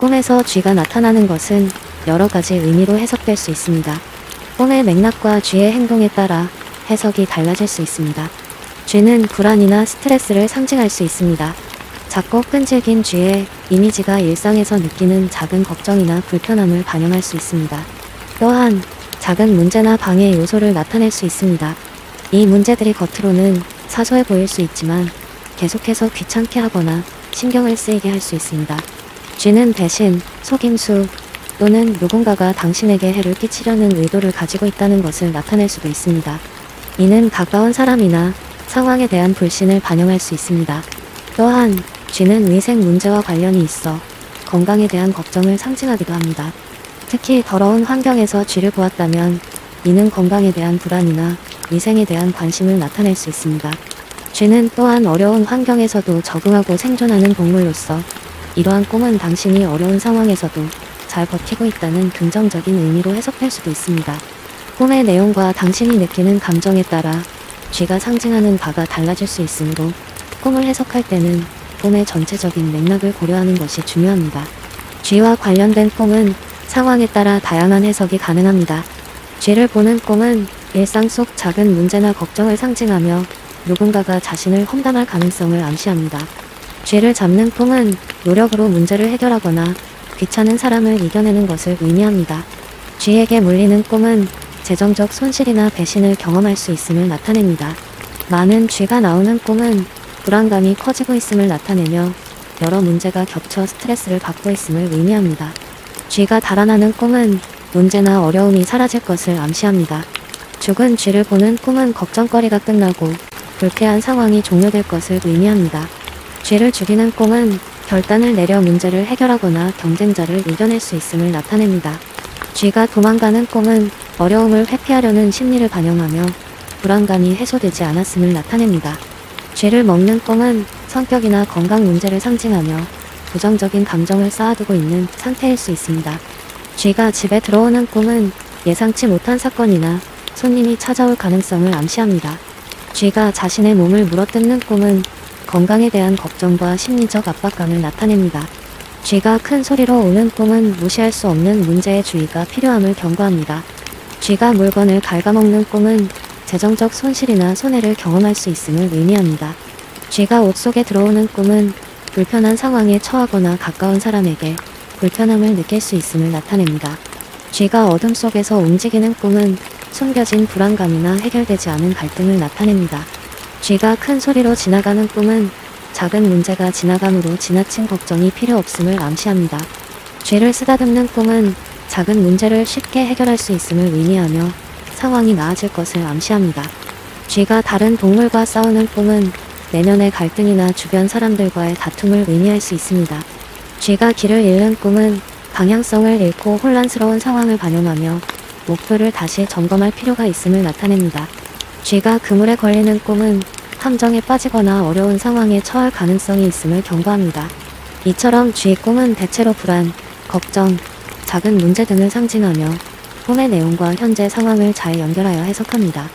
꿈에서 쥐가 나타나는 것은 여러 가지 의미로 해석될 수 있습니다. 꿈의 맥락과 쥐의 행동에 따라 해석이 달라질 수 있습니다. 쥐는 불안이나 스트레스를 상징할 수 있습니다. 작고 끈질긴 쥐의 이미지가 일상에서 느끼는 작은 걱정이나 불편함을 반영할 수 있습니다. 또한 작은 문제나 방해 요소를 나타낼 수 있습니다. 이 문제들이 겉으로는 사소해 보일 수 있지만 계속해서 귀찮게 하거나 신경을 쓰이게 할 수 있습니다. 쥐는 대신 속임수 또는 누군가가 당신에게 해를 끼치려는 의도를 가지고 있다는 것을 나타낼 수도 있습니다. 이는 가까운 사람이나 상황에 대한 불신을 반영할 수 있습니다. 또한 쥐는 위생 문제와 관련이 있어 건강에 대한 걱정을 상징하기도 합니다. 특히 더러운 환경에서 쥐를 보았다면 이는 건강에 대한 불안이나 위생에 대한 관심을 나타낼 수 있습니다. 쥐는 또한 어려운 환경에서도 적응하고 생존하는 동물로서 이러한 꿈은 당신이 어려운 상황에서도 잘 버티고 있다는 긍정적인 의미로 해석될 수도 있습니다. 꿈의 내용과 당신이 느끼는 감정에 따라 쥐가 상징하는 바가 달라질 수 있으므로 꿈을 해석할 때는 꿈의 전체적인 맥락을 고려하는 것이 중요합니다. 쥐와 관련된 꿈은 상황에 따라 다양한 해석이 가능합니다. 쥐를 보는 꿈은 일상 속 작은 문제나 걱정을 상징하며 누군가가 자신을 험담할 가능성을 암시합니다. 쥐를 잡는 꿈은 노력으로 문제를 해결하거나 귀찮은 사람을 이겨내는 것을 의미합니다. 쥐에게 물리는 꿈은 재정적 손실이나 배신을 경험할 수 있음을 나타냅니다. 많은 쥐가 나오는 꿈은 불안감이 커지고 있음을 나타내며 여러 문제가 겹쳐 스트레스를 받고 있음을 의미합니다. 쥐가 달아나는 꿈은 문제나 어려움이 사라질 것을 암시합니다. 죽은 쥐를 보는 꿈은 걱정거리가 끝나고 불쾌한 상황이 종료될 것을 의미합니다. 쥐를 죽이는 꿈은 결단을 내려 문제를 해결하거나 경쟁자를 이겨낼 수 있음을 나타냅니다. 쥐가 도망가는 꿈은 어려움을 회피하려는 심리를 반영하며 불안감이 해소되지 않았음을 나타냅니다. 쥐를 먹는 꿈은 성격이나 건강 문제를 상징하며 부정적인 감정을 쌓아두고 있는 상태일 수 있습니다. 쥐가 집에 들어오는 꿈은 예상치 못한 사건이나 손님이 찾아올 가능성을 암시합니다. 쥐가 자신의 몸을 물어뜯는 꿈은 건강에 대한 걱정과 심리적 압박감을 나타냅니다. 쥐가 큰 소리로 우는 꿈은 무시할 수 없는 문제에 주의가 필요함을 경고합니다. 쥐가 물건을 갉아먹는 꿈은 재정적 손실이나 손해를 경험할 수 있음을 의미합니다. 쥐가 옷 속에 들어오는 꿈은 불편한 상황에 처하거나 가까운 사람에게 불편함을 느낄 수 있음을 나타냅니다. 쥐가 어둠 속에서 움직이는 꿈은 숨겨진 불안감이나 해결되지 않은 갈등을 나타냅니다. 쥐가 큰 소리로 지나가는 꿈은 작은 문제가 지나감으로 지나친 걱정이 필요 없음을 암시합니다. 쥐를 쓰다듬는 꿈은 작은 문제를 쉽게 해결할 수 있음을 의미하며 상황이 나아질 것을 암시합니다. 쥐가 다른 동물과 싸우는 꿈은 내면의 갈등이나 주변 사람들과의 다툼을 의미할 수 있습니다. 쥐가 길을 잃는 꿈은 방향성을 잃고 혼란스러운 상황을 반영하며 목표를 다시 점검할 필요가 있음을 나타냅니다. 쥐가 그물에 걸리는 꿈은 함정에 빠지거나 어려운 상황에 처할 가능성이 있음을 경고합니다. 이처럼 쥐 꿈은 대체로 불안, 걱정, 작은 문제 등을 상징하며 꿈의 내용과 현재 상황을 잘 연결하여 해석합니다.